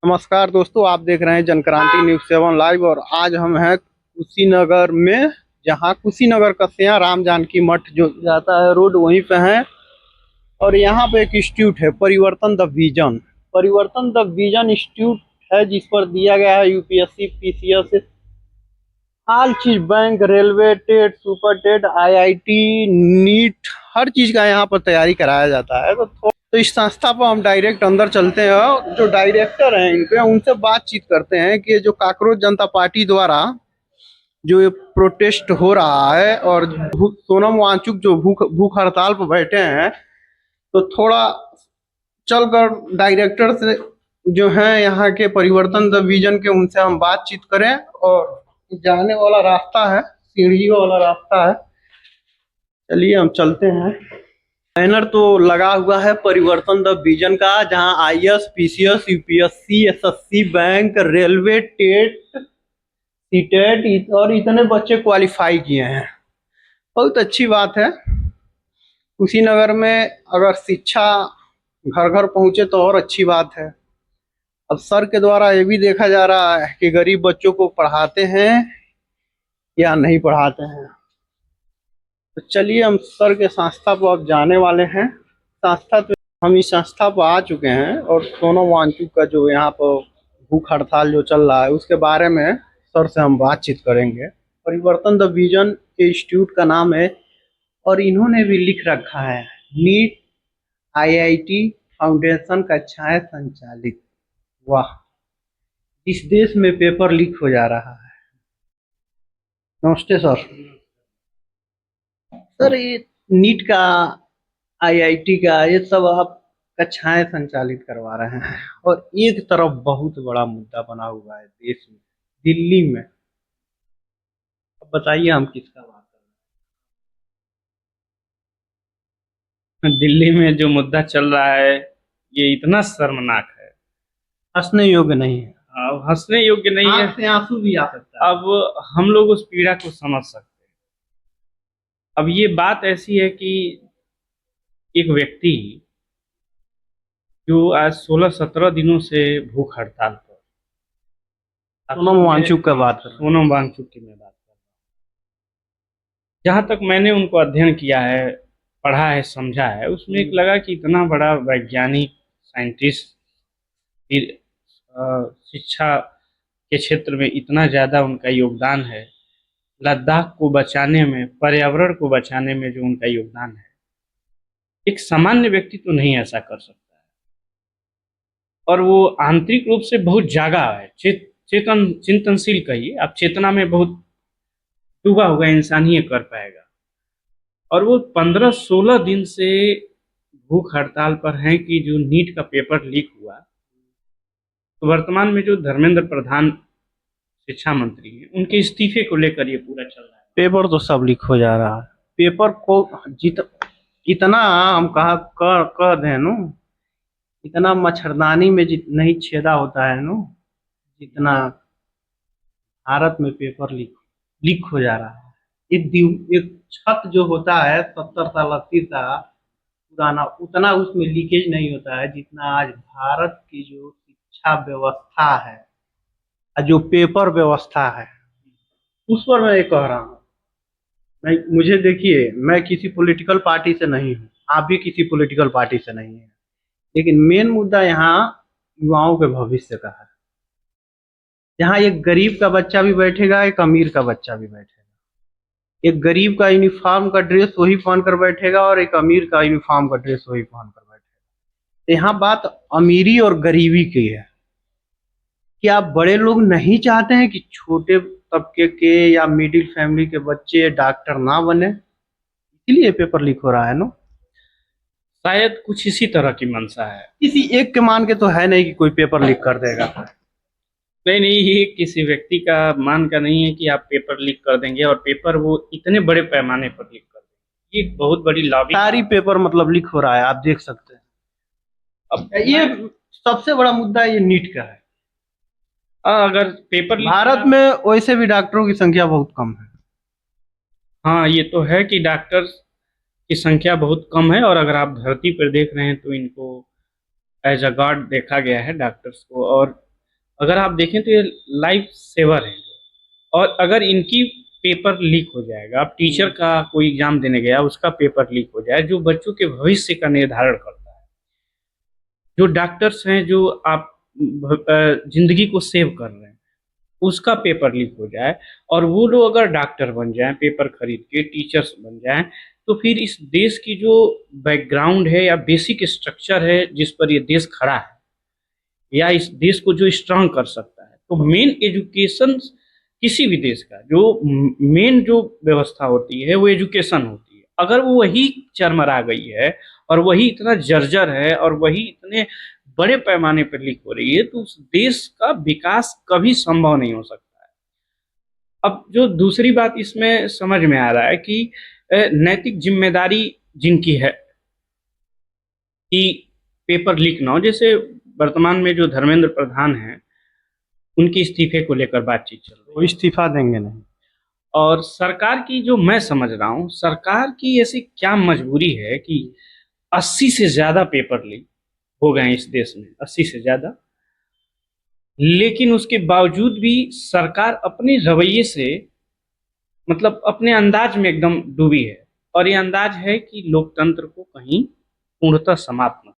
नमस्कार दोस्तों, आप देख रहे हैं जनक्रांति न्यूज़ 7 लाइव। और आज हम हैं कुशीनगर में, जहां कुशीनगर कस्या राम जानकी मठ जो जाता है रोड, वहीं पे हैं। और यहाँ पे एक इंस्टीट्यूट है, परिवर्तन द विजन। परिवर्तन द विजन इंस्टीट्यूट है, जिस पर दिया गया है यूपीएससी, पीसीएस, हर चीज, bank, railway, TET, super TET, IIT, NEET, हर चीज का यहाँ पर तैयारी कराया जाता है। तो इस संस्था पर हम डायरेक्ट अंदर चलते हैं और जो डायरेक्टर हैं इनके, उनसे बातचीत करते हैं कि जो काकरोच जनता पार्टी द्वारा जो ये प्रोटेस्ट हो रहा है और सोनम वांगचुक जो भूख हड़ताल पर बैठे हैं, तो थोड़ा चलकर डायरेक्टर से जो है यहाँ के परिवर्तन द विजन के, उनसे हम बातचीत करें। और जाने वाला रास्ता है, सीढ़ियों वाला रास्ता है। चलिए हम चलते हैं। बैनर तो लगा हुआ है परिवर्तन द विजन का, जहां IAS, PCS, UPSC, SSC, bank, railway, TET, CTET और इतने बच्चे क्वालिफाई किए हैं। बहुत अच्छी बात है। कुशीनगर में अगर शिक्षा घर घर पहुंचे तो और अच्छी बात है। अब सर के द्वारा ये भी देखा जा रहा है कि गरीब बच्चों को पढ़ाते हैं या नहीं पढ़ाते हैं। तो चलिए हम सर के संस्था पर अब जाने वाले हैं। संस्था तो हम इस संस्था पर आ चुके हैं और सोनम वांगचुक का जो यहाँ पर भूख हड़ताल जो चल रहा है उसके बारे में सर से हम बातचीत करेंगे। परिवर्तन द विजन के इंस्टीट्यूट का नाम है और इन्होंने भी लिख रखा है, नीट आईआईटी फाउंडेशन कक्षाएं संचालित। वाह, इस देश में पेपर लीक हो जा रहा है। नमस्ते सर। सर, ये नीट का, आईआईटी का, ये सब आप कक्षाएं संचालित करवा रहे हैं और एक तरफ बहुत बड़ा मुद्दा बना हुआ है देश में, दिल्ली में। अब बताइए हम किसका बात कर हाँ, दिल्ली में जो मुद्दा चल रहा है ये इतना शर्मनाक है। रहे हैं? हंसने योग्य नहीं है, अब हंसने योग्य नहीं है। आंख से आंसू भी आ सकता है। अब हम लोग उस पीड़ा को समझ सकते हैं। अब ये बात ऐसी है कि एक व्यक्ति जो आज 16-17 दिनों से भूख हड़ताल पर, सोनम वांगचुक का बात कर रहे हैं। सोनम वांगचुक की मैं बात कर रहा हूँ। जहाँ तक मैंने उनको अध्ययन किया है, पढ़ा है, समझा है, उसमें एक लगा कि इतना बड़ा वैज्ञानिक, साइंटिस्ट, फिर शिक्षा के क्षेत्र में इतना ज़्यादा उनका योगदान है, लद्दाख को बचाने में, पर्यावरण को बचाने में जो उनका योगदान है, एक सामान्य व्यक्ति तो नहीं ऐसा कर सकता है। और वो आंतरिक रूप से बहुत जागा है, चिंतनशील कहिए आप, चेतना में बहुत डूबा हुआ इंसान ही ये कर पाएगा। और वो 15-16 दिन से भूख हड़ताल पर हैं कि जो नीट का पेपर लीक हुआ, तो वर्तमान में जो धर्मेंद्र प्रधान शिक्षा मंत्री हैं, उनके इस्तीफे को लेकर ये पूरा चल रहा है। पेपर तो सब लीक हो जा रहा है। पेपर को इतना हम कह दें नु, इतना मच्छरदानी में नहीं छेदा होता है नु, जितना भारत में पेपर लीक लीक हो जा रहा है। एक छत जो होता है 70 साल 80 साल पुराना, उतना उसमें लीकेज नहीं होता है जितना आज भारत की जो शिक्षा व्यवस्था है, जो पेपर व्यवस्था है, उस पर मैं ये कह रहा हूँ। मुझे देखिए, मैं किसी पॉलिटिकल पार्टी से नहीं हूँ, आप भी किसी पॉलिटिकल पार्टी से नहीं है, लेकिन मेन मुद्दा यहाँ युवाओं के भविष्य का है। यहाँ एक गरीब का बच्चा भी बैठेगा, एक अमीर का बच्चा भी बैठेगा। एक गरीब का यूनिफॉर्म का ड्रेस वही पहन कर बैठेगा और एक अमीर का यूनिफॉर्म का ड्रेस वही पहन कर बैठेगा। यहाँ बात अमीरी और गरीबी की है कि आप बड़े लोग नहीं चाहते हैं कि छोटे तबके के या मिडिल फैमिली के बच्चे डॉक्टर ना बने, इसलिए पेपर लीक हो रहा है ना। शायद कुछ इसी तरह की मंशा है। किसी एक के मान के तो है नहीं कि कोई पेपर लीक कर देगा। नहीं नहीं, ये किसी व्यक्ति का मान का नहीं है कि आप पेपर लीक कर देंगे, और पेपर वो इतने बड़े पैमाने पर लीक कर देंगे। ये बहुत बड़ी लॉबी, सारी पेपर मतलब लीक हो रहा है, आप देख सकते हैं। अब ये सबसे बड़ा मुद्दा ये नीट का है। अगर पेपर भारत में वैसे भी डॉक्टरों की संख्या बहुत कम है। हाँ, ये तो है कि डॉक्टर की संख्या बहुत कम है, और अगर आप धरती पर देख रहे हैं तो इनको एज अ गॉड देखा गया है डॉक्टर्स को। और अगर आप देखें तो ये लाइफ सेवर है। और अगर इनकी पेपर लीक हो जाएगा, अब टीचर का कोई एग्जाम देने गया, उसका पेपर लीक हो जाए, जो बच्चों के भविष्य का निर्धारण करता है, जो डॉक्टर्स हैं, जो आप जिंदगी को सेव कर रहे हैं, उसका पेपर लीक हो जाए, और वो लोग अगर डॉक्टर बन जाएं, पेपर खरीद के टीचर्स बन जाएं, तो फिर इस देश की जो बैकग्राउंड है या बेसिक स्ट्रक्चर है जिस पर ये देश खड़ा है, या इस देश को जो स्ट्रांग कर सकता है, तो मेन एजुकेशन किसी भी देश का जो मेन जो व्यवस्था होती है वो एजुकेशन होती है। अगर वो वही चरमरा गई है और वही इतना जर्जर है और वही इतने बड़े पैमाने पर लीक हो रही है, तो उस देश का विकास कभी संभव नहीं हो सकता है। अब जो दूसरी बात इसमें समझ में आ रहा है कि नैतिक जिम्मेदारी जिनकी है कि पेपर लीक ना हो, जैसे वर्तमान में जो धर्मेंद्र प्रधान हैं, उनके इस्तीफे को लेकर बातचीत चल रही है। वो इस्तीफा देंगे नहीं। और सरकार की जो मैं समझ रहा हूँ, सरकार की ऐसी क्या मजबूरी है कि 80 से ज्यादा पेपर लीक हो गए हैं इस देश में, 80 से ज्यादा, लेकिन उसके बावजूद भी सरकार अपने रवैये से, मतलब अपने अंदाज में एकदम डूबी है। और ये अंदाज है कि लोकतंत्र को कहीं पूर्णतः समाप्त न